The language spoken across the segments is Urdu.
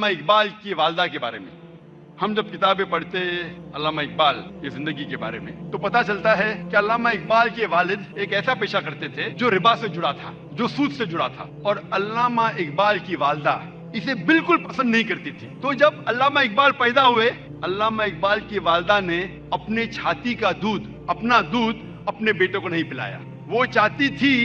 اقبال کی والدہ کے بارے میں ہم جب کتابیں پڑھتے علامہ اقبال کی زندگی کے بارے میں تو پتہ چلتا ہے کہ علامہ اقبال کے والد ایک ایسا پیشہ کرتے تھے جو ربا سے جڑا تھا، جو سود سے جڑا تھا، اور علامہ اقبال کی والدہ اسے بالکل پسند نہیں کرتی تھی۔ تو جب علامہ اقبال پیدا ہوئے، علامہ اقبال کی والدہ نے اپنے چھاتی کا دودھ، اپنا دودھ اپنے بیٹے کو نہیں پلایا۔ وہ چاہتی تھی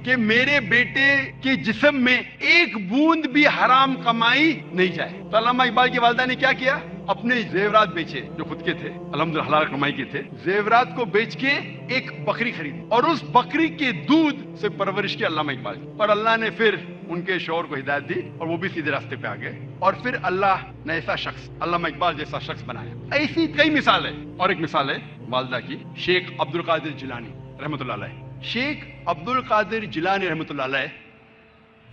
کہ میرے بیٹے کے جسم میں ایک بوند بھی حرام کمائی نہیں جائے۔ تو علامہ اقبال کی والدہ نے کیا کیا؟ اپنے زیورات بیچے جو خود کے تھے، الحمدللہ حلال کمائی کے تھے، زیورات کو بیچ کے ایک بکری خریدی اور اس بکری کے دودھ سے پرورش کی علامہ اقبال کی۔ اور اللہ نے پھر ان کے شوہر کو ہدایت دی اور وہ بھی سیدھے راستے پہ آ گئے، اور پھر اللہ نے ایسا شخص، علامہ اقبال جیسا شخص بنایا۔ ایسی کئی مثال ہے، اور ایک مثال ہے والدہ کی، شیخ عبد القادر جیلانی رحمۃ اللہ علیہ۔ شیخ عبد القادر جیلانی رحمۃ اللہ علیہ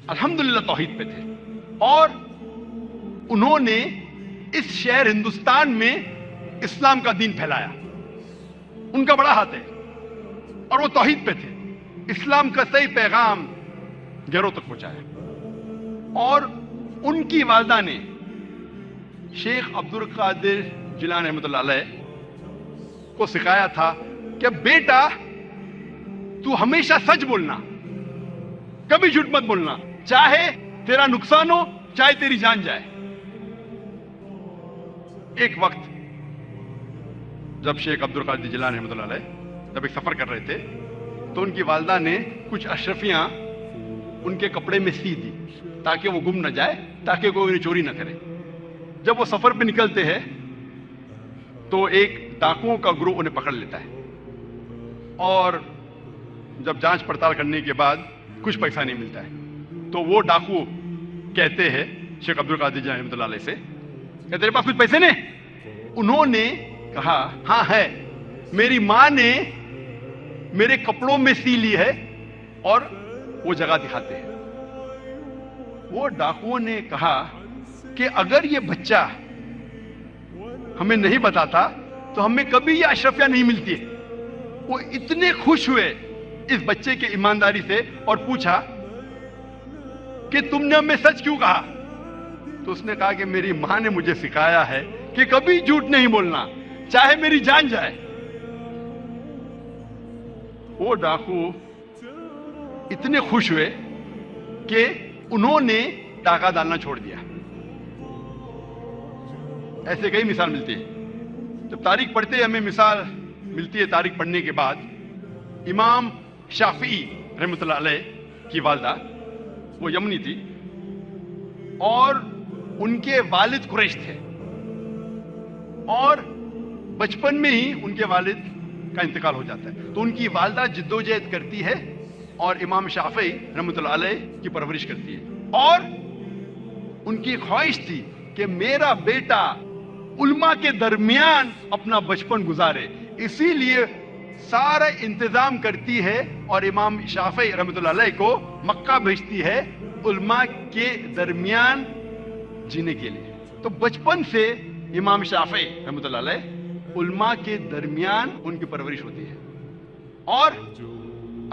الحمدللہ توحید پہ تھے، اور انہوں نے اس شہر ہندوستان میں اسلام کا دین پھیلایا۔ ان کا بڑا ہاتھ ہے، اور وہ توحید پہ تھے، اسلام کا صحیح پیغام گھروں تک پہنچایا۔ اور ان کی والدہ نے شیخ عبد القادر جیلانی رحمۃ اللہ علیہ کو سکھایا تھا کہ بیٹا تو ہمیشہ سچ بولنا، کبھی جھوٹ مت بولنا، چاہے تیرا نقصان ہو چاہے تیری جان جائے۔ ایک وقت جب شیخ عبد القادر جیلانی رحمۃ اللہ علیہ جب ایک سفر کر رہے تھے تو ان کی والدہ نے کچھ اشرفیاں ان کے کپڑے میں سی دی تاکہ وہ گم نہ جائے، تاکہ کوئی انہیں چوری نہ کرے۔ جب وہ سفر پہ نکلتے ہیں تو ایک ڈاکوؤں کا گروہ انہیں پکڑ لیتا ہے، اور جب جانچ پڑتال کرنے کے بعد کچھ پیسہ نہیں ملتا ہے تو وہ ڈاکو کہتے ہیں شیخ عبد القادر جیلانی رحمۃ اللہ علیہ سے کہ تیرے پاس کچھ پیسے نہیں؟ انہوں نے کہا ہاں ہے، میری ماں نے میرے کپڑوں میں سی لی ہے، اور وہ جگہ دکھاتے ہیں۔ وہ ڈاکوؤں نے کہا کہ اگر یہ بچہ ہمیں نہیں بتاتا تو ہمیں کبھی یہ اشرفیاں نہیں ملتی۔ وہ اتنے خوش ہوئے اس بچے کی ایمانداری سے اور پوچھا کہ تم نے ہمیں سچ کیوں کہا؟ تو اس نے کہا کہ میری ماں نے مجھے سکھایا ہے کہ کبھی جھوٹ نہیں بولنا، چاہے میری جان جائے۔ وہ ڈاکو اتنے خوش ہوئے کہ انہوں نے ڈاکہ ڈالنا چھوڑ دیا۔ ایسے کئی مثال ملتی ہے۔ جب تاریخ پڑھتے ہمیں مثال ملتی ہے، تاریخ پڑھنے کے بعد امام شافعی رحمۃ اللہ علیہ کی والدہ وہ یمنی تھی، اور ان کے والد قریش تھے، اور بچپن میں ہی ان کے والد کا انتقال ہو جاتا ہے۔ تو ان کی والدہ جدوجہد کرتی ہے اور امام شافعی رحمۃ اللہ علیہ کی پرورش کرتی ہے، اور ان کی خواہش تھی کہ میرا بیٹا علماء کے درمیان اپنا بچپن گزارے، اسی لیے سارا انتظام کرتی ہے اور امام شافعی رحمۃ اللہ علیہ کو مکہ بھیجتی ہے علماء کے درمیان جینے کے لیے۔ تو بچپن سے امام شافعی رحمۃ اللہ علیہ علماء کے درمیان ان کی پرورش ہوتی ہے، اور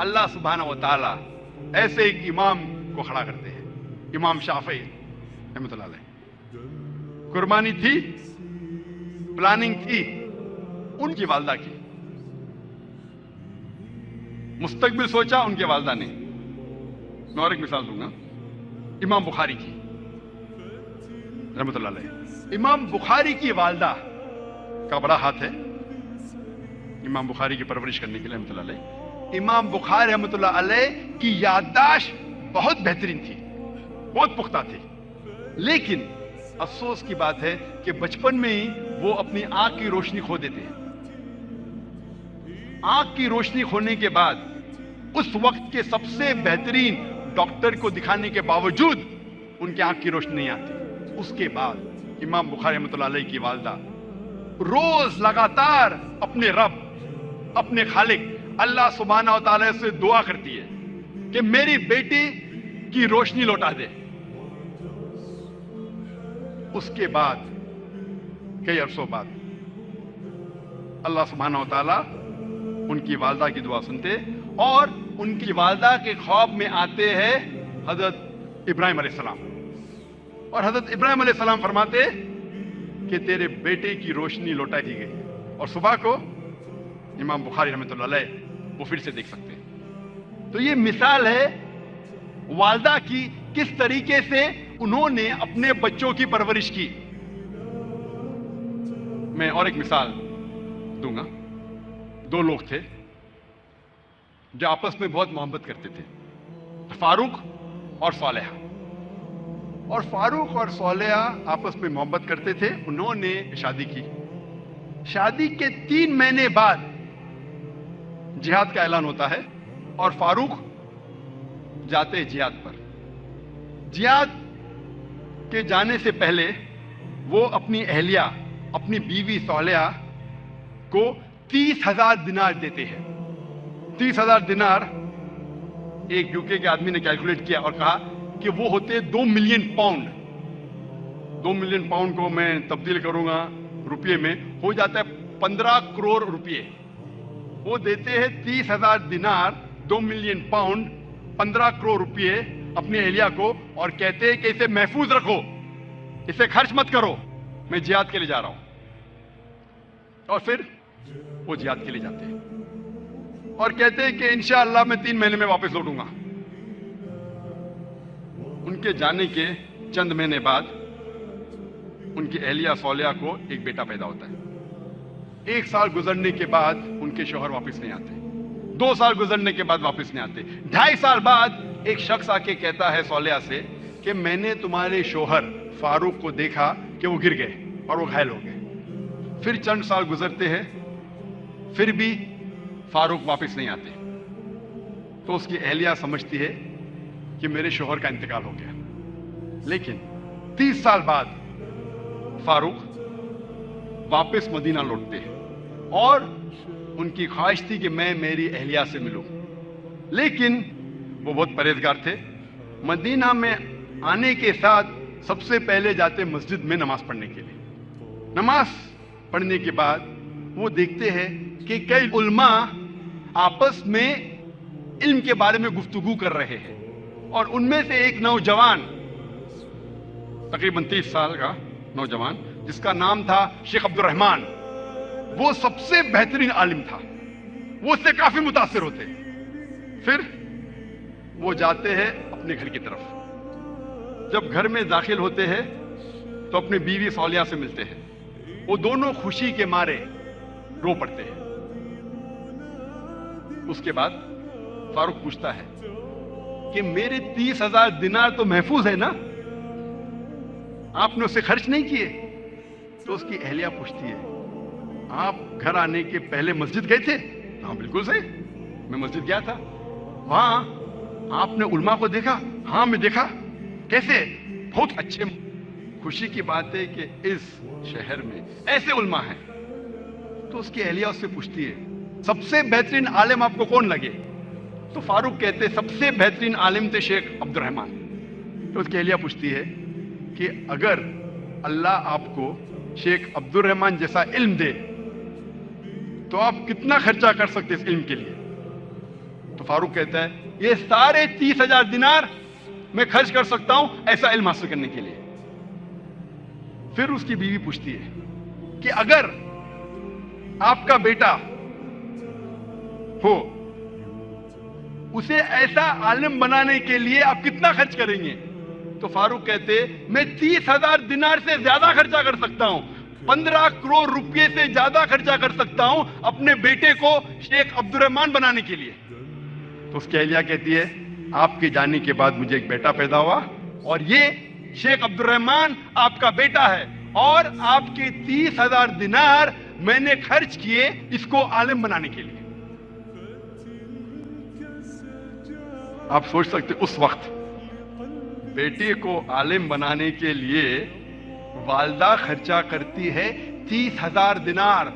اللہ سبحانہ و تعالی ایسے ایک امام کو کھڑا کرتے ہیں، امام شافعی رحمۃ اللہ علیہ۔ قربانی تھی، پلاننگ تھی ان کی والدہ کی، مستقبل سوچا ان کے والدہ نے۔ میں اور ایک مثال دوں گا امام بخاری کی رحمۃ اللہ علیہ۔ امام بخاری کی والدہ کا بڑا ہاتھ ہے امام بخاری کی پرورش کرنے کے لیے رحمۃ اللہ علیہ۔ امام بخاری رحمۃ اللہ علیہ کی یادداشت بہت بہترین تھی، بہت پختہ تھی، لیکن افسوس کی بات ہے کہ بچپن میں ہی وہ اپنی آنکھ کی روشنی کھو دیتے ہیں۔ آنکھ کی روشنی کھونے کے بعد اس وقت کے سب سے بہترین ڈاکٹر کو دکھانے کے باوجود ان کی آنکھ کی روشنی نہیں آتی۔ اس کے بعد امام بخاری رحمۃ اللہ علیہ کی والدہ روز لگاتار اپنے رب، اپنے خالق اللہ سبحانہ و تعالی سے دعا کرتی ہے کہ میری بیٹی کی روشنی لوٹا دے۔ اس کے بعد کئی عرصوں بعد اللہ سبحانہ و تعالی ان کی والدہ کی دعا سنتے، اور ان کی والدہ کے خواب میں آتے ہیں حضرت ابراہیم علیہ السلام، اور حضرت ابراہیم علیہ السلام فرماتے کہ تیرے بیٹے کی روشنی لوٹا دی گئی, اور صبح کو امام بخاری رحمۃ اللہ علیہ وہ پھر سے دیکھ سکتے ہیں. تو یہ مثال ہے والدہ کی, کس طریقے سے انہوں نے اپنے بچوں کی پرورش کی. میں اور ایک مثال دوں گا. دو لوگ تھے جو آپس میں بہت محبت کرتے تھے, فاروق اور صالحہ. اور فاروق اور صالحہ آپس میں محبت کرتے تھے. انہوں نے شادی کی. شادی کے 3 مہینے بعد جہاد کا اعلان ہوتا ہے اور فاروق جاتے جہاد پر. جہاد کے جانے سے پہلے وہ اپنی اہلیہ, اپنی بیوی صالحہ کو 30,000 دینار دیتے ہیں. 30,000 دینار ایک یوکے کے آدمی نے کیلکولیٹ کیا اور کہا کہ وہ ہوتے 2 ملین پاؤنڈ. 2 ملین پاؤنڈ کو میں تبدیل کروں گا روپیے میں, ہو جاتا ہے 15 کروڑ روپیے. وہ دیتے ہیں 30,000 دینار, 2 ملین پاؤنڈ, 15 کروڑ روپیے اپنی اہلیہ کو, اور کہتے ہیں کہ اسے محفوظ رکھو, اسے خرچ مت کرو, میں جہاد کے لیے جا رہا ہوں. اور پھر وہ جہاد کے لیے جاتے ہیں اور کہتے ہیں کہ انشاءاللہ میں 3 مہینے میں واپس لوٹوں گا. ان کے جانے کے چند مہینے بعد ان کی اہلیہ صالحہ کو ایک بیٹا پیدا ہوتا ہے. 1 سال گزرنے کے بعد ان کے شوہر واپس نہیں آتے. 2 سال گزرنے کے بعد واپس نہیں آتے. 2.5 سال بعد ایک شخص آ کے کہتا ہے صالحہ سے کہ میں نے تمہارے شوہر فاروق کو دیکھا کہ وہ گر گئے اور وہ گھائل ہو گئے. پھر چند سال گزرتے ہیں, پھر بھی فاروق واپس نہیں آتے. تو اس کی اہلیہ سمجھتی ہے کہ میرے شوہر کا انتقال ہو گیا. لیکن 30 سال بعد فاروق واپس مدینہ لوٹتے ہیں اور ان کی خواہش تھی کہ میں میری اہلیہ سے ملوں. لیکن وہ بہت پرہیزگار تھے. مدینہ میں آنے کے ساتھ سب سے پہلے جاتے مسجد میں نماز پڑھنے کے لیے. نماز پڑھنے کے بعد وہ دیکھتے ہیں کہ کئی علماء آپس میں علم کے بارے میں گفتگو کر رہے ہیں, اور ان میں سے ایک نوجوان, تقریباً 30 سال کا نوجوان, جس کا نام تھا شیخ عبد الرحمن, وہ سب سے بہترین عالم تھا. وہ اس سے کافی متاثر ہوتے. پھر وہ جاتے ہیں اپنے گھر کی طرف. جب گھر میں داخل ہوتے ہیں تو اپنے بیوی صالحہ سے ملتے ہیں. وہ دونوں خوشی کے مارے رو پڑتے ہیں. اس کے بعد فاروق پوچھتا ہے کہ میرے 30,000 دینار تو محفوظ ہے نا, آپ نے اسے خرچ نہیں کیے؟ تو اس کی اہلیہ پوچھتی ہے آپ گھر آنے کے پہلے مسجد گئے تھے؟ ہاں بالکل صحیح, میں مسجد گیا تھا. وہاں آپ نے علماء کو دیکھا؟ ہاں میں دیکھا. کیسے؟ بہت اچھے. خوشی کی بات ہے کہ اس شہر میں ایسے علماء ہیں. تو اس کی اہلیہ اس سے پوچھتی ہے سب سے بہترین عالم آپ کو کون لگے؟ تو فاروق کہتے سب سے بہترین عالم تھے شیخ عبد الرحمن. تو اس کی اہلیہ پوچھتی ہے کہ اگر اللہ آپ کو شیخ عبد الرحمن جیسا علم دے تو آپ کتنا خرچہ کر سکتے اس علم کے لیے؟ تو فاروق کہتا ہے یہ سارے 30,000 دینار میں خرچ کر سکتا ہوں ایسا علم حاصل کرنے کے لیے. پھر اس کی بیوی پوچھتی ہے کہ اگر آپ کا بیٹا ہو, اسے ایسا عالم بنانے کے لیے آپ کتنا خرچ کریں گے؟ تو فاروق کہتے میں 30,000 دینار سے زیادہ خرچہ کر سکتا ہوں, 15 کروڑ روپے سے زیادہ خرچہ کر سکتا ہوں اپنے بیٹے کو شیخ عبد الرحمن بنانے کے لیے. تو اس کی اہلیہ کہتی ہے آپ کے جانے کے بعد مجھے ایک بیٹا پیدا ہوا اور یہ شیخ عبد الرحمن آپ کا بیٹا ہے, اور آپ کے 30,000 دینار میں نے خرچ کیے اس کو عالم بنانے کے لیے. آپ سوچ سکتے اس وقت بیٹے کو عالم بنانے کے لیے والدہ خرچہ کرتی ہے 30,000 دینار,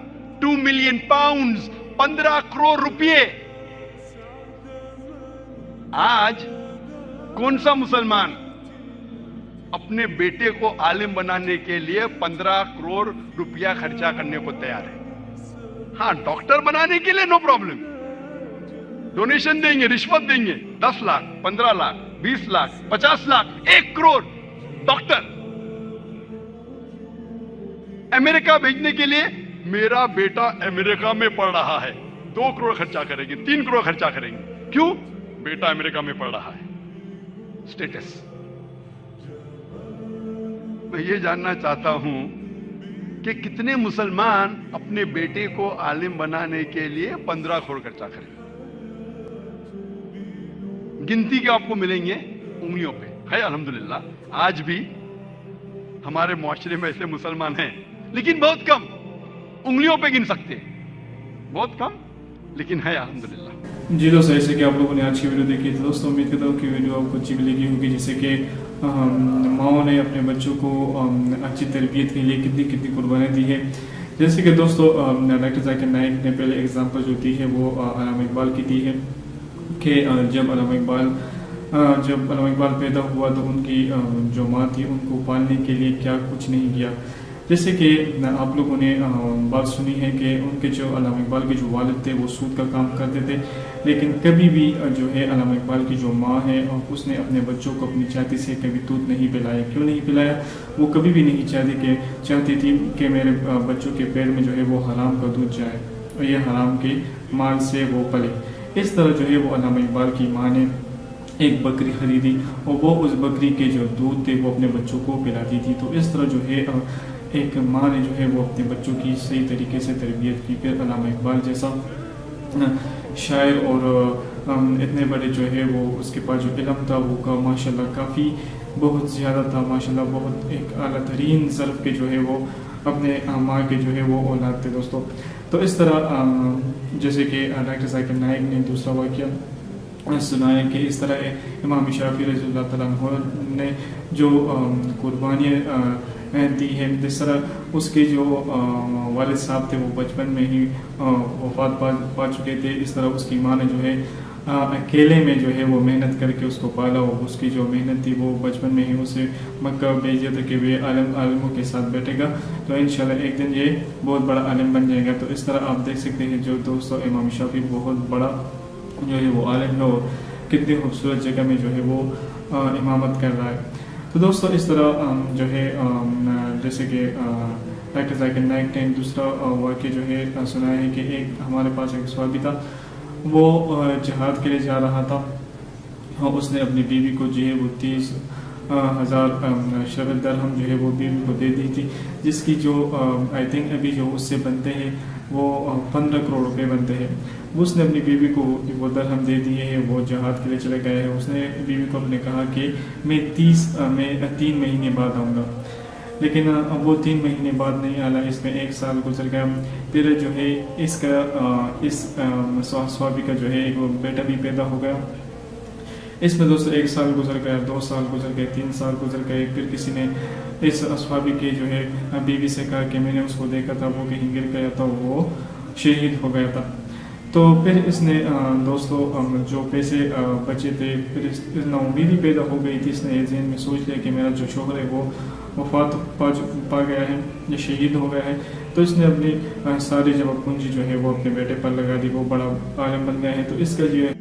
2 ملین پاؤنڈز, 15 کروڑ روپے. آج کون سا مسلمان اپنے بیٹے کو عالم بنانے کے لیے 15 کروڑ روپیہ خرچہ کرنے کو تیار ہے؟ ہاں ڈاکٹر بنانے کے لیے نو پرابلم, ڈونیشن دیں گے, رشوت دیں گے, 10 لاکھ, 15 لاکھ, 20 لاکھ, 50 لاکھ, 1 کروڑ ڈاکٹر. امریکہ بھیجنے کے لیے میرا بیٹا امریکہ میں پڑھ رہا ہے, 2 کروڑ خرچہ کریں گے, 3 کروڑ خرچہ کریں گے. کیوں؟ بیٹا امریکہ میں پڑھ رہا ہے. اسٹیٹس. میں یہ جاننا چاہتا ہوں کہ کتنے مسلمان اپنے بیٹے کو عالم بنانے کے لیے 15 کروڑ خرچہ کریں گے. گنتی کے آپ کو ملیں گے انگلیوں پہ. ہے الحمدللہ آج بھی ہمارے معاشرے میں ایسے مسلمان ہیں, لیکن بہت کم, انگلیوں پہ گن سکتے ہیں, بہت کم, لیکن ہے الحمدللہ. جی دوستو, ایسے کہ آپ لوگوں نے آج کی ویڈیو دیکھی تو دوستو امید کرتا ہوں کہ ویڈیو آپ کو اچھی ملے ہوگی, جیسے کہ ماؤں نے اپنے بچوں کو اچھی تربیت کے لیے کتنی قربانیاں دی ہے. جیسے کہ دوستو ڈاکٹر ذاکر نائک نے پہلے اگزامپل جو دی ہے وہ علامہ اقبال کی دی ہے کہ جب علامہ اقبال پیدا ہوا تو ان کی جو ماں تھی ان کو پالنے کے لیے کیا کچھ نہیں کیا. جیسے کہ آپ لوگوں نے بات سنی ہے کہ ان کے جو علامہ اقبال کے جو والد تھے وہ سود کا کام کرتے تھے, لیکن کبھی بھی جو ہے علامہ اقبال کی جو ماں ہے اس نے اپنے بچوں کو اپنی چھاتی سے کبھی دودھ نہیں پلایا. کیوں نہیں پلایا؟ وہ کبھی بھی نہیں چاہتی تھی کہ میرے بچوں کے پیٹ میں جو ہے وہ حرام کا دودھ جائے اور یہ حرام کے مال سے وہ پلے. اس طرح جو ہے وہ علامہ اقبال کی ماں نے ایک بکری خریدی اور وہ اس بکری کے جو دودھ تھے وہ اپنے بچوں کو پلاتی تھی. تو اس طرح جو ہے ایک ماں نے جو ہے وہ اپنے بچوں کی صحیح طریقے سے تربیت کی. پھر علامہ اقبال جیسا شاعر اور اتنے بڑے جو ہے وہ اس کے پاس جو علم تھا وہ ماشاءاللہ کافی بہت زیادہ تھا, ماشاءاللہ بہت ایک اعلیٰ ترین ظرف کے جو ہے وہ اپنے ماں کے جو ہے وہ اولاد تھے دوستوں. تو اس طرح جیسے کہ ڈاکٹر ذاکر نائک نے دوسرا واقعہ سنایا کہ اس طرح امام شافعی رضی اللہ تعالیٰ عنہ نے جو قربانیاں دی ہے, جس طرح اس کے جو والد صاحب تھے وہ بچپن میں ہی وفات پا چکے تھے, اس طرح اس کی ماں نے جو ہے اکیلے میں جو ہے وہ محنت کر کے اس کو پالا, اور اس کی جو محنت تھی وہ بچپن میں ہی اسے مکہ بھیج دیا تھا کہ وہ عالموں کے ساتھ بیٹھے گا تو انشاءاللہ ایک دن یہ بہت بڑا عالم بن جائے گا. تو اس طرح آپ دیکھ سکتے ہیں جو دوستوں امام شافعی بہت بڑا جو ہے وہ عالم ہے اور کتنی خوبصورت جگہ میں جو ہے وہ امامت کر رہا ہے. تو دوستو اس طرح جو ہے جیسے کہ ڈاکٹر ذاکر نائک نے دوسرا واقعہ جو ہے سنایا ہے کہ ایک ہمارے پاس ایک صحابی تھا, وہ جہاد کے لیے جا رہا تھا اور اس نے اپنی بیوی کو جو ہے وہ 30,000 شرط درہم جو ہے وہ بیوی کو دے دی تھی, جس کی جو آئی تھنک ابھی جو اس سے بنتے ہیں وہ 15 کروڑ روپے بنتے ہیں. اس نے اپنی بیوی کو وہ درہم دے دیے ہیں, وہ جہاد کے لیے چلے گئے ہیں. اس نے بیوی کو اپنے کہا کہ میں 3 مہینے بعد آؤں گا, لیکن وہ 3 مہینے بعد نہیں آنا, اس میں 1 سال گزر گیا. پھر جو ہے اس صحابی کا جو ہے ایک بیٹا بھی پیدا ہو گیا. اس میں دوستو 1 سال گزر گیا, 2 سال گزر گئے, 3 سال گزر گئے. پھر کسی نے اس صحابی کے جو ہے بیوی سے کہا کہ میں نے اس کو دیکھا تھا, وہ کہیں گر گیا تھا, وہ شہید ہو گیا تھا. تو پھر اس نے دوستو جو پیسے بچے تھے, پھر اس نا امیدی پیدا ہو گئی تھی. اس نے ذہن میں سوچ لیا کہ میرا جو شوہر ہے وہ وفات پا گیا ہے یا شہید ہو گیا ہے. تو اس نے اپنی ساری جمع پونجی جو ہے وہ اپنے بیٹے پر لگا دی, وہ بڑا عالم بن گیا ہے. تو اس کا جو ہے